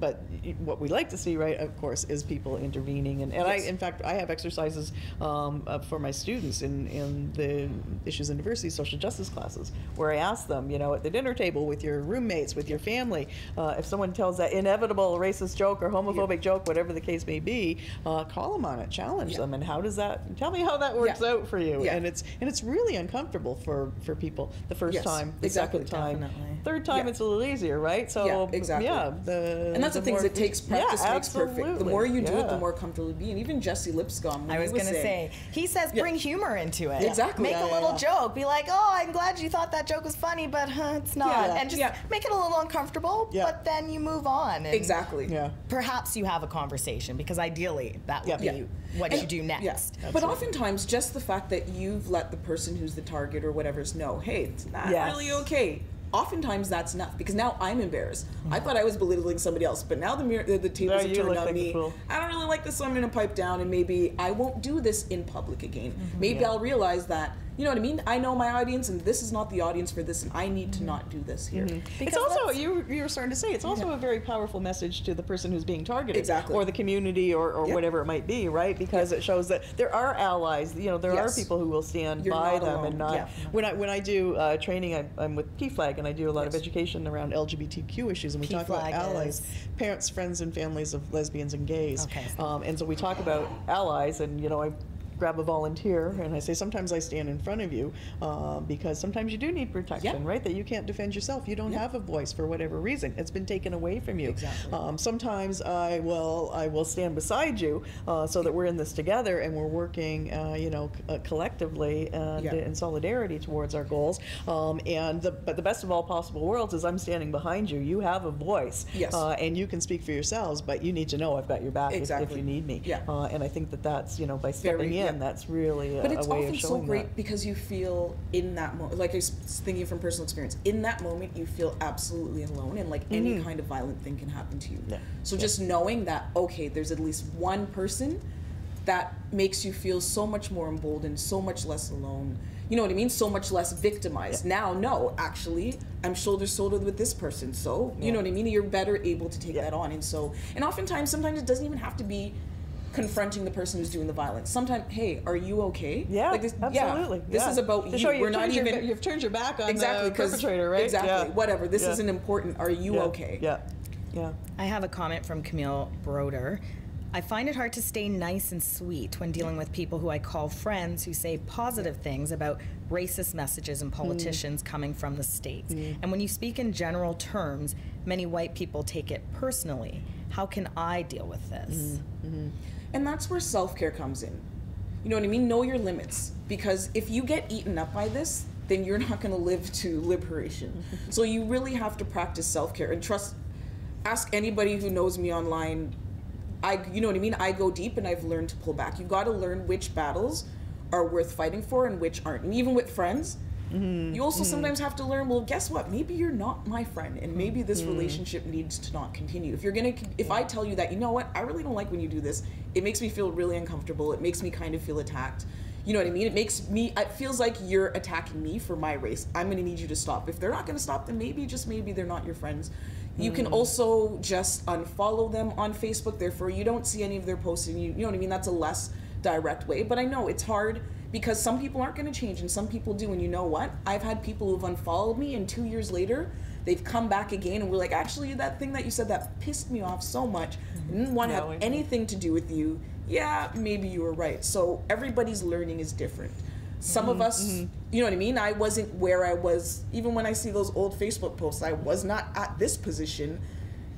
but what we like to see, right, of course, is people intervening, and in fact I have exercises for my students in the issues and diversity social justice classes, where I ask them, you know, at the dinner table with your roommates, with your family, if someone tells that inevitable racist joke or homophobic joke, whatever the case may be, call them on it, challenge them, and how does that, tell me how that works out for you. And it's really uncomfortable for people the first time, the second time, third time it's a little easier, right? So and that's the things that takes practice makes perfect. The more you do it, the more comfortable you be. And even Jesse Lipscomb, I was going to say, he says bring humor into it. Exactly. Make a little joke. Be like, oh, I'm glad you thought that joke was funny, but it's not. And just make it a little uncomfortable, but then you move on. And perhaps you have a conversation, because ideally that would be what you do next. But oftentimes, just the fact that you've let the person who's the target or whatever's know, hey, it's not really okay. Oftentimes that's enough, because now I'm embarrassed. I thought I was belittling somebody else, but now the tables have turned on me. I don't really like this, so I'm going to pipe down, and maybe I won't do this in public again. Maybe I'll realize that, you know what I mean? I know my audience, and this is not the audience for this, and I need to not do this here. It's also, you were starting to say, it's also a very powerful message to the person who's being targeted, or the community, or whatever it might be, right? Because it shows that there are allies. You know, there are people who will stand by them, and not. When I do training, I'm with PFLAG, and I do a lot of education around LGBTQ issues, and we talk about allies, parents, friends, and families of lesbians and gays. And so we talk about allies, and you know, I grab a volunteer and I say, sometimes I stand in front of you because sometimes you do need protection, right? That you can't defend yourself. You don't have a voice for whatever reason. It's been taken away from you. Sometimes I will stand beside you so that we're in this together and we're working, you know, collectively and in solidarity towards our goals. But the best of all possible worlds is I'm standing behind you. You have a voice, and you can speak for yourselves. But you need to know I've got your back if you need me. And I think that's, you know, by stepping in. That's really a way of showing that. But it's often so great because you feel in that moment, like I was thinking from personal experience, in that moment you feel absolutely alone, and like any kind of violent thing can happen to you. So just knowing that, okay, there's at least one person that makes you feel so much more emboldened, so much less alone. You know what I mean? So much less victimized. Now, no, actually, I'm shoulder to shoulder with this person. So, you know what I mean? You're better able to take that on. And oftentimes, sometimes it doesn't even have to be confronting the person who's doing the violence. Sometimes, hey, are you okay? Like this, absolutely. This is about you. We're not even. You've turned your back on the perpetrator, right? Whatever. This isn't important. Are you okay? I have a comment from Camille Broder. I find it hard to stay nice and sweet when dealing with people who I call friends who say positive things about racist messages and politicians coming from the States. And when you speak in general terms, many white people take it personally. How can I deal with this? And that's where self-care comes in. You know what I mean? Know your limits. Because if you get eaten up by this, then you're not going to live to liberation. So you really have to practice self-care and trust. Ask anybody who knows me online. You know what I mean? I go deep and I've learned to pull back. You've got to learn which battles are worth fighting for and which aren't. And even with friends, you also sometimes have to learn, well, guess what? Maybe you're not my friend, and maybe this relationship needs to not continue. If I tell you that, you know what? I really don't like when you do this. It makes me feel really uncomfortable. It makes me kind of feel attacked. You know what I mean? It feels like you're attacking me for my race. I'm going to need you to stop. If they're not going to stop, then maybe, just maybe, they're not your friends. You can also just unfollow them on Facebook, therefore you don't see any of their posts, and you know what I mean? That's a less direct way. But I know it's hard because some people aren't going to change and some people do. And you know what? I've had people who've unfollowed me and 2 years later, they've come back again and we're like, actually, that thing that you said that pissed me off so much. I didn't want to have anything to do with you. Yeah, maybe you were right. So everybody's learning is different. Some of us, you know what I mean? I wasn't where I was. Even when I see those old Facebook posts, I was not at this position.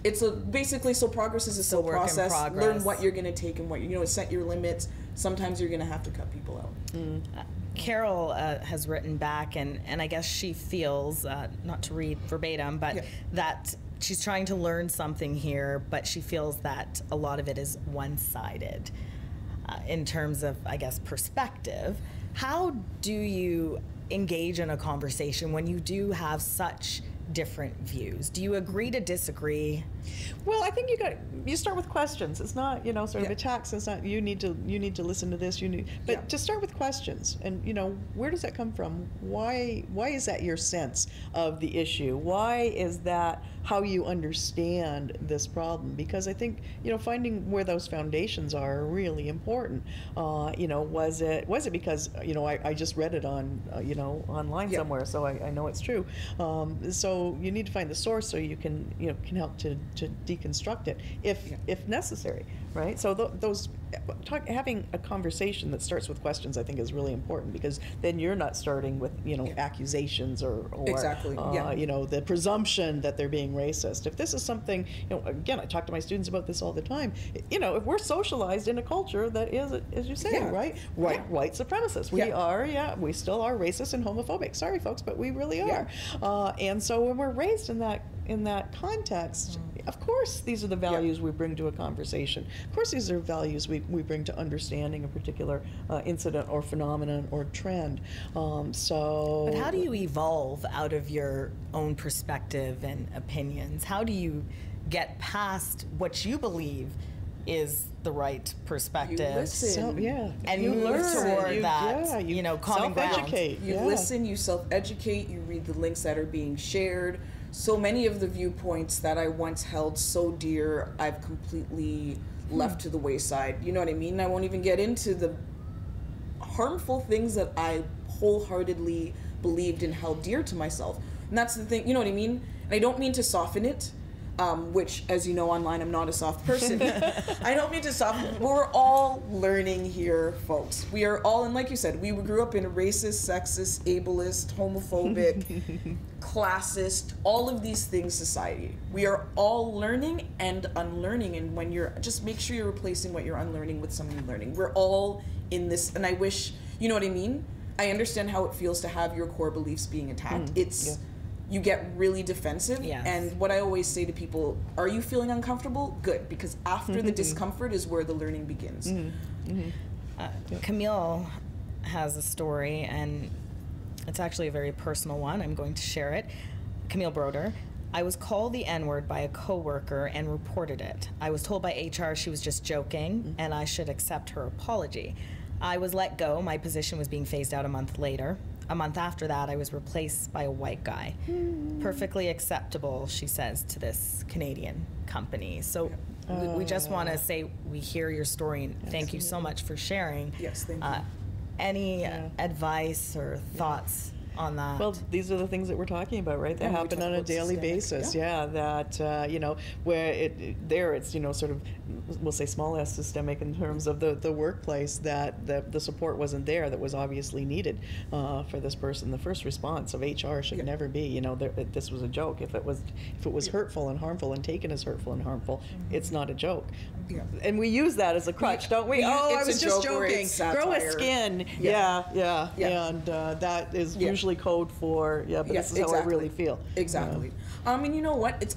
It's basically, so progress is a slow process. Learn what you're going to take and what, you know, set your limits. Sometimes you're going to have to cut people out. Carol has written back, and I guess she feels, not to read verbatim, but that she's trying to learn something here, but she feels that a lot of it is one-sided in terms of, I guess, perspective. How do you engage in a conversation when you do have such different views? Do you agree to disagree? Well, I think you start with questions. It's not, sort of attacks. It's not you need to listen to this. But just start with questions. And where does that come from? Why is that your sense of the issue? It is that how you understand this problem? Because I think finding where those foundations are really important. Was it because I just read it on online somewhere, so I know it's true. So you need to find the source so you can help to deconstruct it if necessary, right? So having a conversation that starts with questions, I think, is really important, because then you're not starting with accusations or exactly. The presumption that they're being racist. If this is something, again, I talk to my students about this all the time. If we're socialized in a culture that is, as you say, right, white supremacists, we still are racist and homophobic. Sorry, folks, but we really are. And so when we're raised in that context, of course, these are the values we bring to a conversation. Of course, these are values we bring to understanding a particular incident or phenomenon or trend. But how do you evolve out of your own perspective and opinions? How do you get past what you believe is the right perspective? You listen. And you learn toward that, common ground. You listen, you self-educate, you read the links that are being shared. So many of the viewpoints that I once held so dear, I've completely left to the wayside. You know what I mean? I won't even get into the harmful things that I wholeheartedly believed and held dear to myself. And that's the thing, you know what I mean? And I don't mean to soften it, which, as you know, online, I'm not a soft person. I don't mean to soften. We're all learning here, folks. We are all, and like you said, we grew up in a racist, sexist, ableist, homophobic, classist, all of these things society. We are all learning and unlearning, and when just make sure you're replacing what you're unlearning with something learning. We're all in this, and I wish, you know what I mean? I understand how it feels to have your core beliefs being attacked. You get really defensive. Yes. And what I always say to people, are you feeling uncomfortable? Good, because after the discomfort is where the learning begins. Camille has a story, and it's actually a very personal one. I'm going to share it. Camille Broder. I was called the N-word by a coworker and reported it. I was told by HR she was just joking and I should accept her apology. I was let go. My position was being phased out a month later. A month after that, I was replaced by a white guy. Perfectly acceptable, she says, to this Canadian company. So we just want to say we hear your story, and thank you so much for sharing. Yes, thank you. Any advice or thoughts on that? Well, these are the things that we're talking about, right? That happen on a daily basis. That where it's sort of, we'll say small s systemic in terms of the workplace, that the support wasn't there that was obviously needed for this person. The first response of HR should never be, this was a joke. If it was hurtful and harmful and taken as hurtful and harmful, it's not a joke. And we use that as a crutch, don't we? I was just joking. Grow a skin. And that is usually code for but this is how I really feel. Exactly. And you know what? It's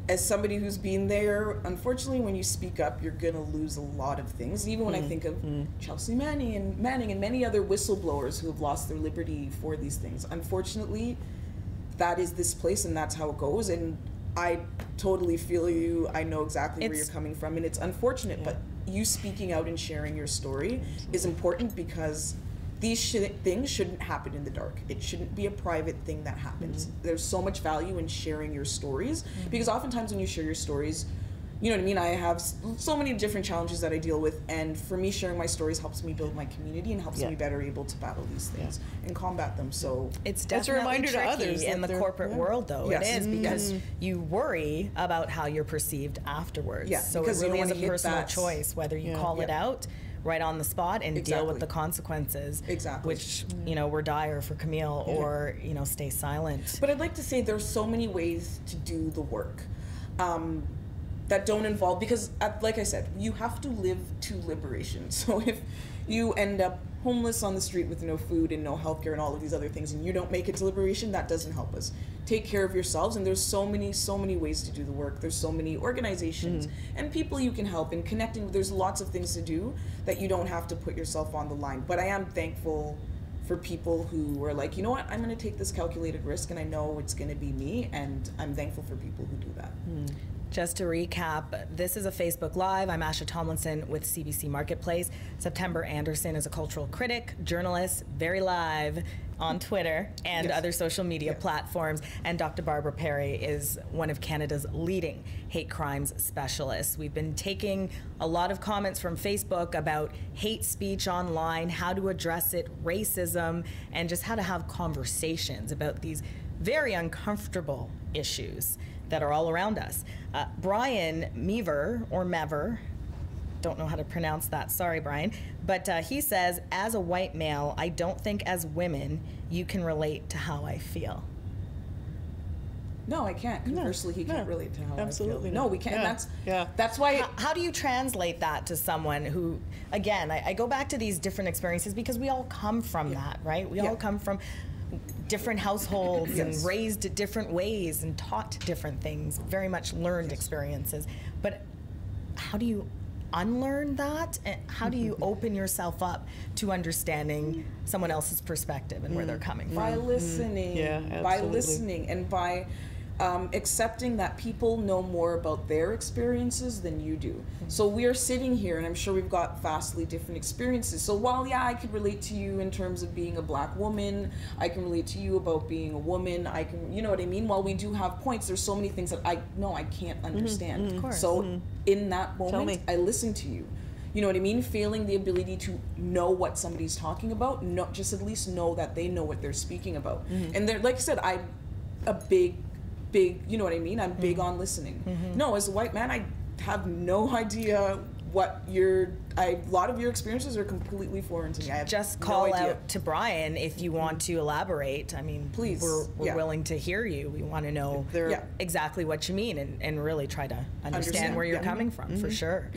as somebody who's been there, unfortunately, when you speak up, you're gonna lose a lot of things. Even when I think of Chelsea Manning and many other whistleblowers who have lost their liberty for these things. Unfortunately, that is this place, and that's how it goes. And I totally feel you. I know exactly where you're coming from, and it's unfortunate, but you speaking out and sharing your story is important, because these things shouldn't happen in the dark. It shouldn't be a private thing that happens. There's so much value in sharing your stories, because oftentimes when you share your stories, you know what I mean? I have so many different challenges that I deal with, and for me, sharing my stories helps me build my community and helps me better able to battle these things and combat them. So it's definitely a reminder tricky to others in the corporate world, though. Yes. It is, because you worry about how you're perceived afterwards. Yeah, so it really is a personal choice whether you call it out right on the spot and deal with the consequences, which were dire for Camille, or stay silent. But I'd like to say there's so many ways to do the work that don't involve, because like I said, you have to live to liberation. So if you end up homeless on the street with no food and no healthcare and all of these other things, and you don't make it to liberation, that doesn't help us. Take care of yourselves, and there's so many ways to do the work. There's so many organizations and people you can help, and connecting. There's lots of things to do that you don't have to put yourself on the line. But I am thankful for people who are like, you know what, I'm going to take this calculated risk and I know it's going to be me, and I'm thankful for people who do that. Just to recap, this is a Facebook Live. I'm Asha Tomlinson with CBC Marketplace. September Anderson is a cultural critic, journalist, very live on Twitter and other social media platforms. And Dr. Barbara Perry is one of Canada's leading hate crimes specialists. We've been taking a lot of comments from Facebook about hate speech online, how to address it, racism, and just how to have conversations about these very uncomfortable issues that are all around us. Brian Mever, don't know how to pronounce that, sorry Brian, but he says, as a white male, I don't think as women you can relate to how I feel. No, I can't. Conversely, he can't relate to how absolutely I feel. No, we can't. That's why. How do you translate that to someone who, again, I go back to these different experiences because we all come from that, right? We all come from different households and raised different ways and taught different things, very much learned experiences. But how do you unlearn that? And how do you open yourself up to understanding someone else's perspective and where they're coming from? By listening. By listening and by accepting that people know more about their experiences than you do. So we are sitting here, and I'm sure we've got vastly different experiences. So while, I could relate to you in terms of being a black woman, I can relate to you about being a woman, I can, you know what I mean? While we do have points, there's so many things that I can't understand. Of course. So in that moment, I listen to you. You know what I mean? Feeling the ability to know what somebody's talking about, just at least know that they know what they're speaking about. And they're, like I said, I'm a big, you know what I mean? I'm big on listening. No, as a white man, I have no idea what a lot of your experiences are completely foreign to me. I have just call out to Brian if you want to elaborate. I mean, please. We're willing to hear you. We want to know exactly what you mean and really try to understand where you're coming from, for sure.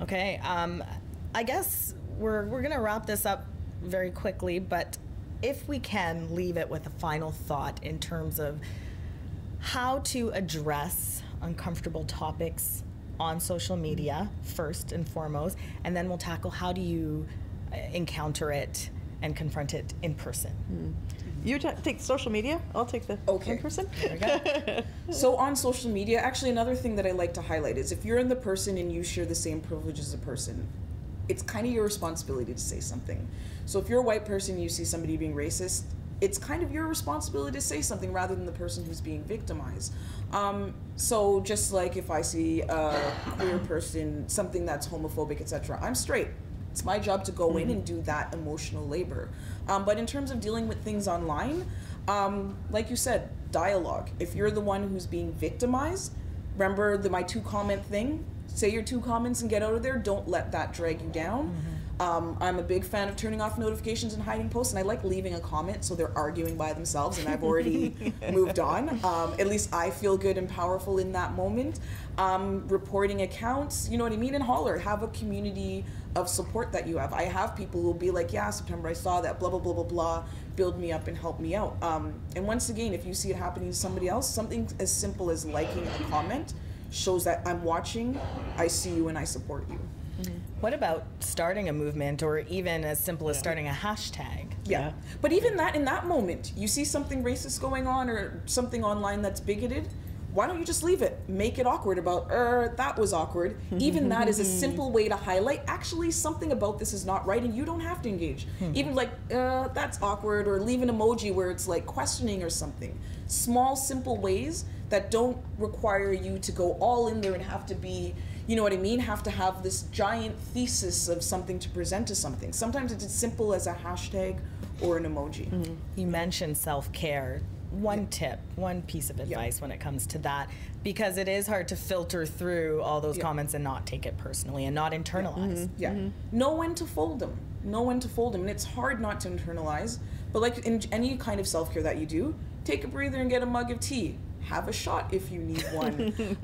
Okay, I guess we're going to wrap this up very quickly, but if we can leave it with a final thought in terms of how to address uncomfortable topics on social media first and foremost, and then we'll tackle how do you encounter it and confront it in person. You take social media, I'll take the in person. There we go. So on social media, actually another thing that I like to highlight is if you're in the person and you share the same privilege as a person, it's kind of your responsibility to say something. So if you're a white person, you see somebody being racist, it's kind of your responsibility to say something rather than the person who's being victimized. So just like if I see a queer person, something that's homophobic, etc., I'm straight. It's my job to go in and do that emotional labor. But in terms of dealing with things online, like you said, dialogue. If you're the one who's being victimized, remember my 2-comment thing? Say your 2 comments and get out of there. Don't let that drag you down. I'm a big fan of turning off notifications and hiding posts, and I like leaving a comment so they're arguing by themselves and I've already moved on. At least I feel good and powerful in that moment. Reporting accounts, you know what I mean? And holler, have a community of support that you have. I have people who will be like, yeah, September, I saw that, blah, blah, blah, blah, blah, build me up and help me out. And once again, if you see it happening to somebody else, something as simple as liking a comment shows that I'm watching, I see you, and I support you. What about starting a movement, or even as simple as starting a hashtag? But even that, in that moment, you see something racist going on or something online that's bigoted, why don't you just leave it? Make it awkward about, that was awkward. Even that is a simple way to highlight, actually, something about this is not right, and you don't have to engage. Even like, that's awkward, or leave an emoji where it's like questioning or something. Small, simple ways that don't require you to go all in there and have to be, you know what I mean, have to have this giant thesis of something to present to something. Sometimes it's as simple as a hashtag or an emoji. You mentioned self-care. One tip, one piece of advice when it comes to that, because it is hard to filter through all those comments and not take it personally and not internalize. Know when to fold them. Know when to fold them. And it's hard not to internalize, but like in any kind of self-care that you do, take a breather and get a mug of tea. Have a shot if you need one.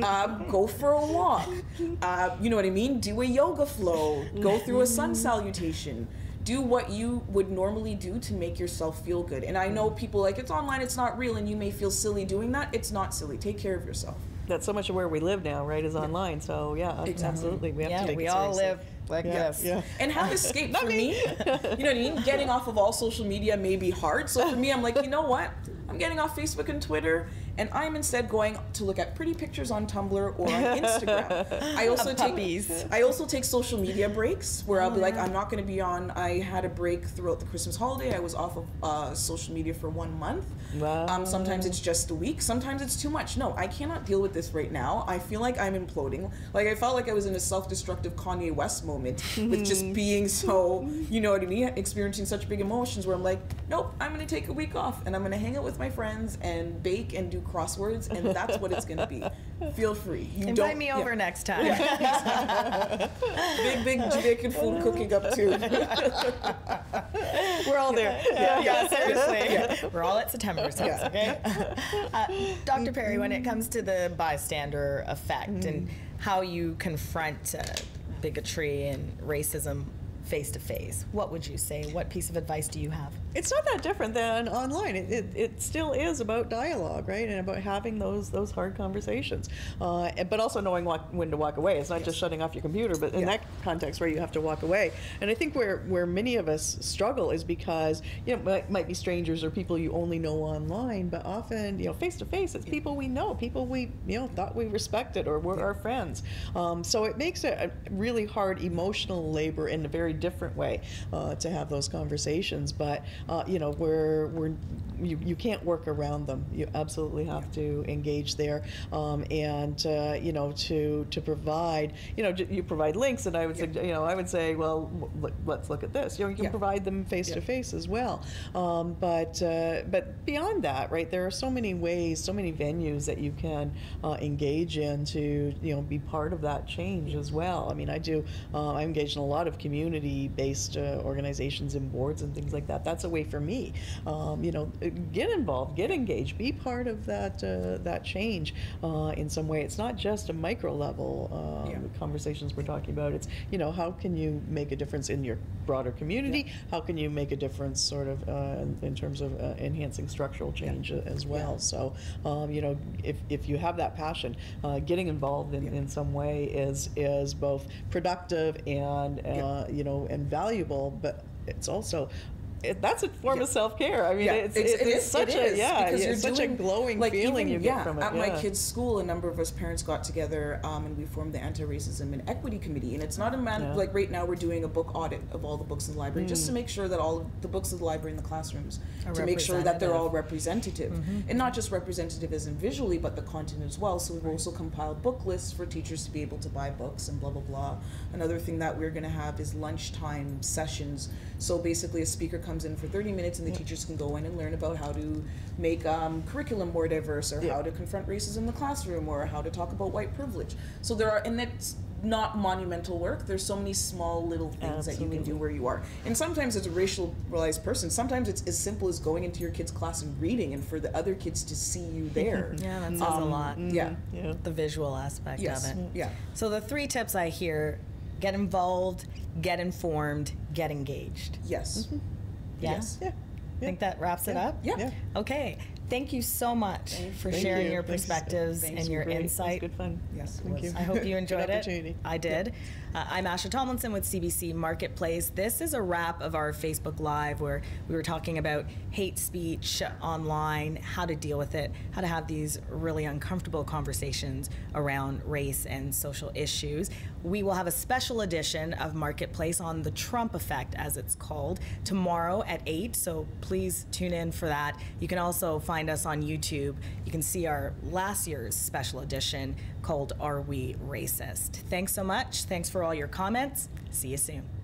Go for a walk. You know what I mean? Do a yoga flow. Go through a sun salutation. do what you would normally do to make yourself feel good. And I know people like, it's online, it's not real, and you may feel silly doing that. It's not silly. Take care of yourself. That's so much of where we live now, right, is online. So yeah, Exactly. absolutely. We have to take we it all seriously. live like this. Yeah. And have escape. For me, you know what I mean? Getting off of all social media may be hard. So for me, I'm like, you know what? I'm getting off Facebook and Twitter, and I'm instead going to look at pretty pictures on Tumblr or on Instagram. I also take social media breaks where I'll be like, I'm not going to be on. I had a break throughout the Christmas holiday. I was off of social media for 1 month. Wow. Sometimes it's just a week. Sometimes it's too much. No, I cannot deal with this right now. I feel like I'm imploding. Like I felt like I was in a self-destructive Kanye West moment with just being so, you know what I mean, experiencing such big emotions where I'm like, nope, I'm going to take a week off and I'm going to hang out with my friends and bake and do crosswords, and that's what it's going to be. Feel free. Invite me over next time. Big Jamaican food cooking up too. We're all there. Yeah, seriously. We're all at September's house, okay? Dr. Perry, when it comes to the bystander effect and how you confront bigotry and racism face to face, what would you say? What piece of advice do you have? It's not that different than online. It still is about dialogue, right, and about having those hard conversations, but also knowing when to walk away. It's not just shutting off your computer, but in that context where you have to walk away. And I think where many of us struggle is because, you know, it might be strangers or people you only know online, but often, you know, face to face, it's people we know, people we, you know, thought we respected or were our friends. So it makes it a really hard emotional labor in a very different way to have those conversations, but you know, you can't work around them. You absolutely have to engage there, and you know, to provide, you know, you provide links, and I would say, you know, I would say, well, let's look at this. You know, you can provide them face to face as well, but beyond that, right? There are so many ways, so many venues that you can engage in to, you know, be part of that change as well. I mean, I'm engaged in a lot of community-based organizations and boards and things like that. That's a way for me, you know, get involved, get engaged, be part of that change in some way. It's not just a micro level conversations we're talking about. It's, you know, how can you make a difference in your broader community? How can you make a difference sort of in terms of enhancing structural change as well? So, you know, if you have that passion, getting involved in some way is both productive and you know, and valuable, but it's also that's a form of self-care. I mean, it's such a glowing feeling you get from it. At my kids' school, a number of us parents got together and we formed the Anti-Racism and Equity Committee. And it's not like right now we're doing a book audit of all the books in the library just to make sure that all of the books in the library in the classrooms, to make sure that they're all representative. And not just representative as in visually, but the content as well. So we've also compiled book lists for teachers to be able to buy books and blah, blah, blah. Another thing that we're going to have is lunchtime sessions. So basically a speaker comes in for 30 minutes and the teachers can go in and learn about how to make curriculum more diverse, or how to confront racism in the classroom, or how to talk about white privilege. So there are, and that's not monumental work. There's so many small little things that you can do where you are. And sometimes as a racialized person, sometimes it's as simple as going into your kid's class and reading, and for the other kids to see you there. That says a lot. The visual aspect of it. So the 3 tips I hear: get involved, get informed, get engaged. Yes. Yes. I think that wraps it up. Okay. Thank you so much for sharing your perspectives and your insight. It was good fun. Yes, Thank you. I hope you enjoyed it. Opportunity. I did. I'm Asha Tomlinson with CBC Marketplace. This is a wrap of our Facebook Live where we were talking about hate speech online, how to deal with it, how to have these really uncomfortable conversations around race and social issues. We will have a special edition of Marketplace on the Trump effect, as it's called, tomorrow at 8, so please tune in for that. You can also find us on YouTube. You can see our last year's special edition called Are We Racist? Thanks so much. Thanks for all your comments. See you soon.